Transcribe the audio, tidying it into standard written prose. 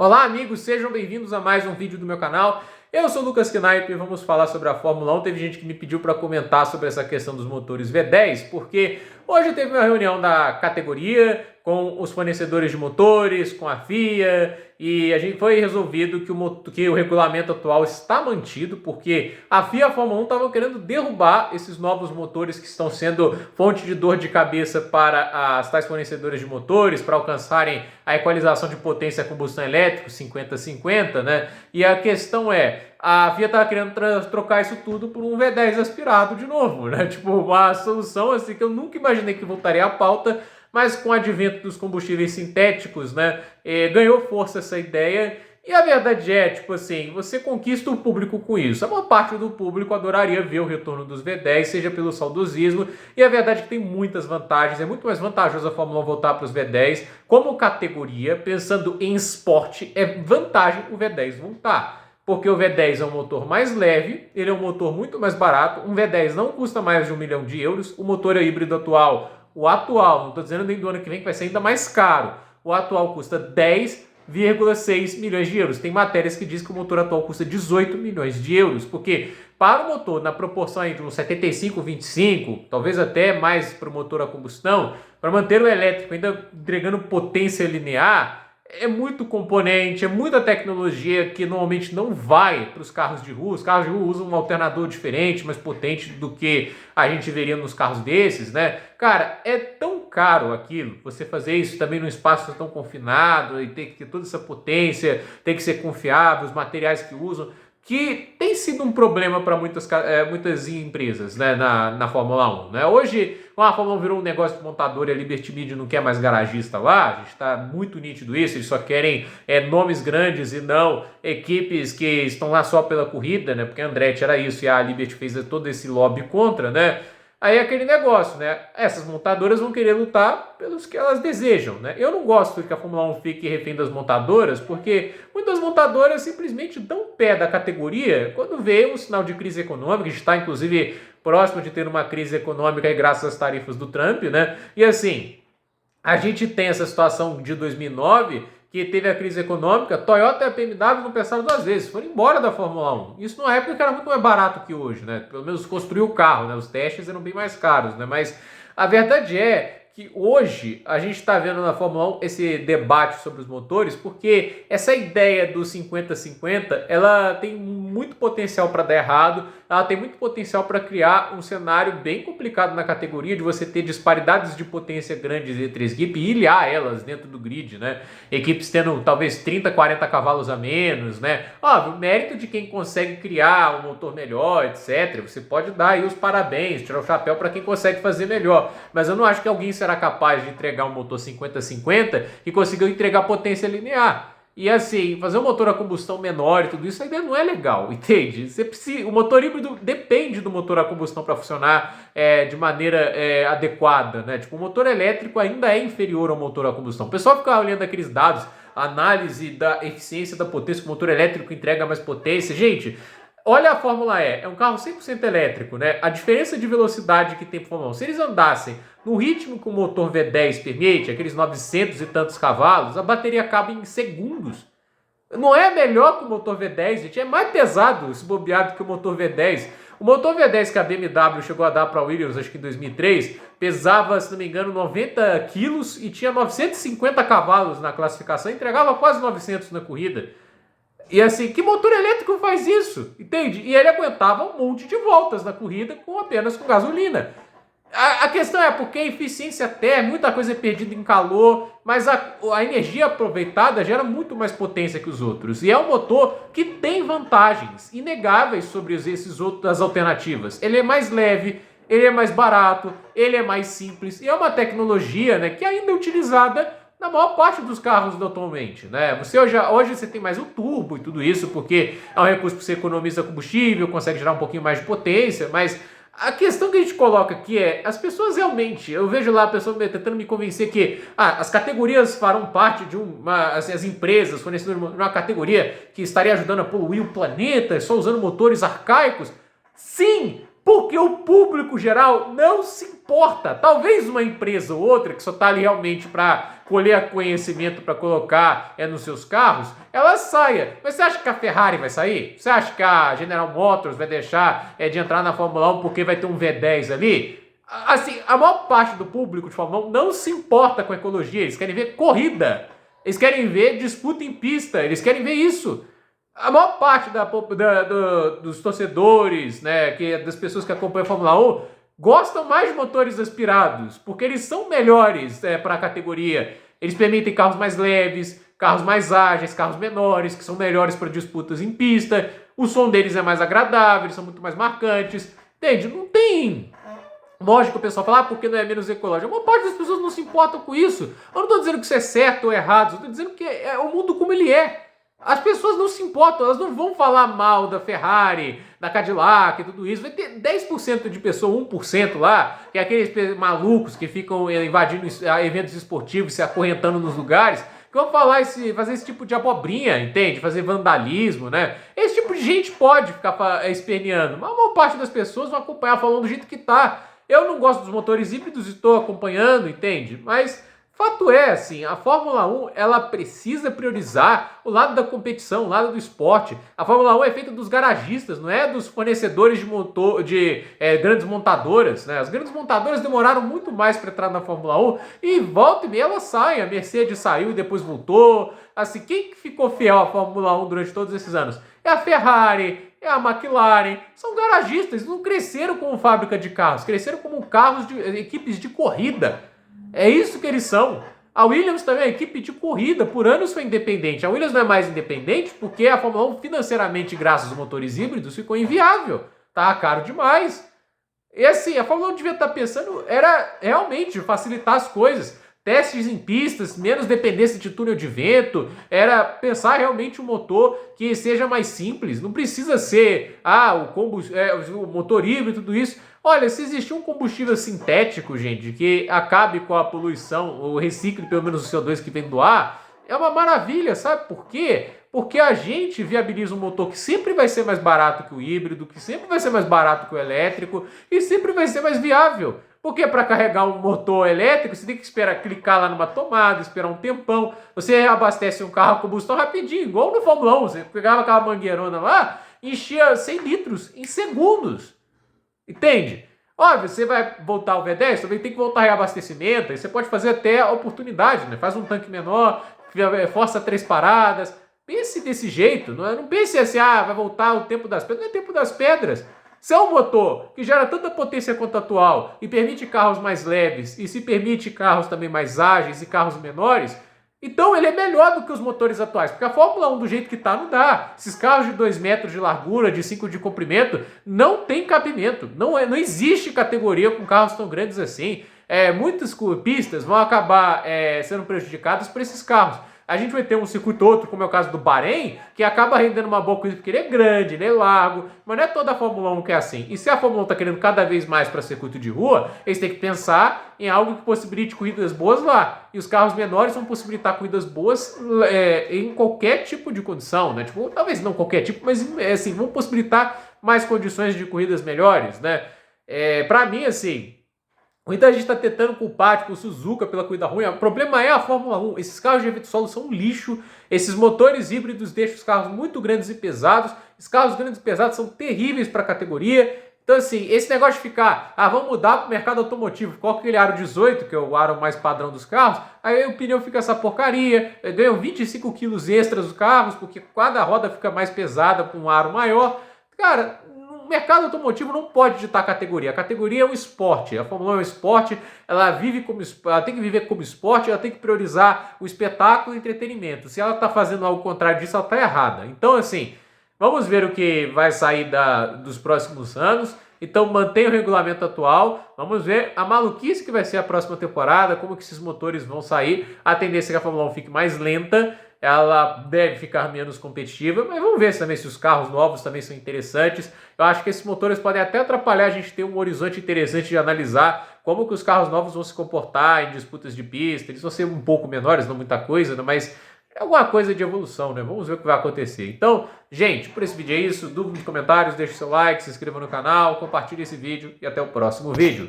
Olá amigos, sejam bem-vindos a mais um vídeo do meu canal. Eu sou o Lucas Knaip e vamos falar sobre a Fórmula 1. Teve gente que me pediu para comentar sobre essa questão dos motores V10, porque hoje teve uma reunião da categoria com os fornecedores de motores, com a FIA, e a gente foi resolvido que o regulamento atual está mantido, porque a FIA e a Fórmula 1 estavam querendo derrubar esses novos motores que estão sendo fonte de dor de cabeça para as tais fornecedoras de motores, para alcançarem a equalização de potência a combustão elétrica, 50-50, né? E a questão é, a FIA estava querendo trocar isso tudo por um V10 aspirado de novo, né? Tipo, uma solução assim que eu nunca imaginei que voltaria à pauta, mas com o advento dos combustíveis sintéticos, né, ganhou força essa ideia. E a verdade é, tipo assim, você conquista o público com isso. A maior parte do público adoraria ver o retorno dos V10, seja pelo saudosismo, e a verdade é que tem muitas vantagens. É muito mais vantajoso a Fórmula 1 voltar para os V10 como categoria, pensando em esporte, é vantagem o V10 voltar. Porque o V10 é um motor mais leve, ele é um motor muito mais barato, um V10 não custa mais de 1 milhão de euros, o motor híbrido atual, não estou dizendo nem do ano que vem que vai ser ainda mais caro, o atual custa 10,6 milhões de euros. Tem matérias que dizem que o motor atual custa 18 milhões de euros, porque para o motor na proporção aí de uns 75-25, talvez até mais para o motor a combustão, para manter o elétrico ainda entregando potência linear, é muito componente, é muita tecnologia que normalmente não vai para os carros de rua. Os carros de rua usam um alternador diferente, mais potente do que a gente veria nos carros desses, né? Cara, é tão caro aquilo, você fazer isso também num espaço tão confinado e ter que ter toda essa potência, tem que ser confiável, os materiais que usam, que tem sido um problema para muitas empresas, né, na Fórmula 1. Né? Hoje, a Fórmula 1 virou um negócio de montador e a Liberty Media não quer mais garagista lá, a gente está muito nítido isso, eles só querem nomes grandes e não equipes que estão lá só pela corrida, né, porque a Andretti era isso e a Liberty fez todo esse lobby contra, né? Aí é aquele negócio, né? Essas montadoras vão querer lutar pelos que elas desejam, né? Eu não gosto que a Fórmula 1 fique refém das montadoras, porque muitas montadoras simplesmente dão pé da categoria quando vê um sinal de crise econômica. A gente está, inclusive, próximo de ter uma crise econômica aí, graças às tarifas do Trump, né? E assim, a gente tem essa situação de 2009, que teve a crise econômica, Toyota e a BMW não pensaram duas vezes, foram embora da Fórmula 1. Isso numa época que era muito mais barato que hoje, né? Pelo menos construir o carro, né? Os testes eram bem mais caros, né? Mas a verdade é que hoje a gente está vendo na Fórmula 1 esse debate sobre os motores, porque essa ideia do 50-50, ela tem muito potencial para dar errado, ela tem muito potencial para criar um cenário bem complicado na categoria, de você ter disparidades de potência grandes entre as equipes e ilhar elas dentro do grid, né? Equipes tendo talvez 30, 40 cavalos a menos, né? Óbvio, o mérito de quem consegue criar um motor melhor, etc. Você pode dar aí os parabéns, tirar o chapéu para quem consegue fazer melhor, mas eu não acho que alguém será capaz de entregar um motor 50-50 que consiga entregar potência linear. E assim, fazer um motor a combustão menor e tudo isso ainda não é legal, entende? O motor híbrido depende do motor a combustão para funcionar de maneira adequada, né? Tipo, o motor elétrico ainda é inferior ao motor a combustão. O pessoal fica olhando aqueles dados, análise da eficiência da potência, que o motor elétrico entrega mais potência. Gente, olha a Fórmula E, é um carro 100% elétrico, né? A diferença de velocidade que tem para Fórmula 1, se eles andassem no ritmo que o motor V10 permite, aqueles 900 e tantos cavalos, a bateria acaba em segundos. Não é melhor que o motor V10, gente, é mais pesado esse bobeado que o motor V10. O motor V10 que a BMW chegou a dar para a Williams, acho que em 2003, pesava, se não me engano, 90 quilos e tinha 950 cavalos na classificação, entregava quase 900 na corrida. E assim, que motor elétrico faz isso? Entende? E ele aguentava um monte de voltas na corrida apenas com gasolina. A questão é porque a eficiência até, muita coisa é perdida em calor, mas a energia aproveitada gera muito mais potência que os outros. E é um motor que tem vantagens inegáveis sobre essas outras alternativas. Ele é mais leve, ele é mais barato, ele é mais simples. E é uma tecnologia, né, que ainda é utilizada na maior parte dos carros atualmente, né? Hoje você tem mais o turbo e tudo isso, porque é um recurso que você economiza combustível, consegue gerar um pouquinho mais de potência, mas a questão que a gente coloca aqui é, as pessoas realmente, eu vejo lá a pessoa tentando me convencer que as categorias farão parte de as empresas fornecendo uma categoria que estaria ajudando a poluir o planeta, só usando motores arcaicos. Sim, Porque o público geral não se importa. Talvez uma empresa ou outra que só está ali realmente para colher conhecimento para colocar nos seus carros, ela saia. Mas você acha que a Ferrari vai sair? Você acha que a General Motors vai deixar de entrar na Fórmula 1 porque vai ter um V10 ali? Assim, a maior parte do público de Fórmula 1 não se importa com a ecologia. Eles querem ver corrida. Eles querem ver disputa em pista. Eles querem ver isso. A maior parte dos torcedores, né, das pessoas que acompanham a Fórmula 1, gostam mais de motores aspirados, porque eles são melhores para a categoria. Eles permitem carros mais leves, carros mais ágeis, carros menores, que são melhores para disputas em pista. O som deles é mais agradável, eles são muito mais marcantes. Entende? Não tem... Lógico, o pessoal fala, porque não é menos ecológico. Uma parte das pessoas não se importam com isso. Eu não estou dizendo que isso é certo ou errado, eu estou dizendo que é o mundo como ele é. As pessoas não se importam, elas não vão falar mal da Ferrari, da Cadillac e tudo isso. Vai ter 10% de pessoa, 1% lá, que é aqueles malucos que ficam invadindo eventos esportivos, se acorrentando nos lugares, que vão fazer esse tipo de abobrinha, entende? Fazer vandalismo, né? Esse tipo de gente pode ficar esperneando, mas a maior parte das pessoas vão acompanhar falando do jeito que tá. Eu não gosto dos motores híbridos, estou acompanhando, entende? Mas... fato é, assim, a Fórmula 1, ela precisa priorizar o lado da competição, o lado do esporte. A Fórmula 1 é feita dos garagistas, não é dos fornecedores de motor, grandes montadoras, né? As grandes montadoras demoraram muito mais para entrar na Fórmula 1 e volta e meia ela sai. A Mercedes saiu e depois voltou. Assim, quem ficou fiel à Fórmula 1 durante todos esses anos? É a Ferrari, é a McLaren. São garagistas, não cresceram como fábrica de carros, cresceram como carros de equipes de corrida. É isso que eles são. A Williams também é uma equipe de corrida, por anos foi independente. A Williams não é mais independente porque a Fórmula 1 financeiramente, graças aos motores híbridos, ficou inviável. Tá caro demais. E assim, a Fórmula 1 devia estar pensando, era realmente facilitar as coisas. Testes em pistas, menos dependência de túnel de vento, era pensar realmente um motor que seja mais simples. Não precisa ser o motor híbrido e tudo isso. Olha, se existir um combustível sintético, gente, que acabe com a poluição, ou recicle pelo menos o CO2 que vem do ar, é uma maravilha, sabe por quê? Porque a gente viabiliza um motor que sempre vai ser mais barato que o híbrido, que sempre vai ser mais barato que o elétrico e sempre vai ser mais viável. Porque para carregar um motor elétrico, você tem que clicar lá numa tomada, esperar um tempão. Você abastece um carro a combustão rapidinho, igual no Fórmula 1. Você pegava aquela mangueirona lá, enchia 100 litros em segundos. Entende? Óbvio, você vai voltar ao V10, também tem que voltar a reabastecimento. Aí você pode fazer até a oportunidade, né? Faz um tanque menor, força 3 paradas. Pense desse jeito, não pense assim, vai voltar o tempo das pedras. Não é tempo das pedras. Se é um motor que gera tanta potência quanto a atual e permite carros mais leves e se permite carros também mais ágeis e carros menores, então ele é melhor do que os motores atuais, porque a Fórmula 1 do jeito que está não dá. Esses carros de 2 metros de largura, de 5 de comprimento, não tem cabimento. Não existe categoria com carros tão grandes assim. Muitas pistas vão acabar sendo prejudicadas por esses carros. A gente vai ter um circuito outro, como é o caso do Bahrein, que acaba rendendo uma boa corrida porque ele é grande, ele é largo, mas não é toda a Fórmula 1 que é assim. E se a Fórmula 1 está querendo cada vez mais para circuito de rua, eles têm que pensar em algo que possibilite corridas boas lá. E os carros menores vão possibilitar corridas boas em qualquer tipo de condição, né? Tipo, talvez não qualquer tipo, mas assim, vão possibilitar mais condições de corridas melhores, né? Para mim, assim... muita gente está tentando culpar, tipo, o Suzuka pela corrida ruim. O problema é a Fórmula 1. Esses carros de efeito solo são um lixo. Esses motores híbridos deixam os carros muito grandes e pesados. Os carros grandes e pesados são terríveis para a categoria. Então, assim, esse negócio de ficar, vamos mudar para o mercado automotivo, coloca aquele aro 18, que é o aro mais padrão dos carros, aí o pneu fica essa porcaria, ganham 25 quilos extras os carros, porque cada roda fica mais pesada com um aro maior. Cara... o mercado automotivo não pode ditar categoria. A categoria é um esporte. A Fórmula 1 é um esporte. Ela tem que viver como esporte. Ela tem que priorizar o espetáculo e o entretenimento. Se ela está fazendo algo contrário disso, ela está errada. Então, assim, vamos ver o que vai sair dos próximos anos. Então, mantenha o regulamento atual. Vamos ver a maluquice que vai ser a próxima temporada, como que esses motores vão sair. A tendência é que a Fórmula 1 fique mais lenta. Ela deve ficar menos competitiva, mas vamos ver também se os carros novos também são interessantes. Eu acho que esses motores podem até atrapalhar a gente ter um horizonte interessante de analisar como que os carros novos vão se comportar em disputas de pista. Eles vão ser um pouco menores, não muita coisa, né? Mas é alguma coisa de evolução, né? Vamos ver o que vai acontecer. Então, gente, por esse vídeo é isso. Dúvida nos comentários, deixe seu like, se inscreva no canal, compartilhe esse vídeo e até o próximo vídeo.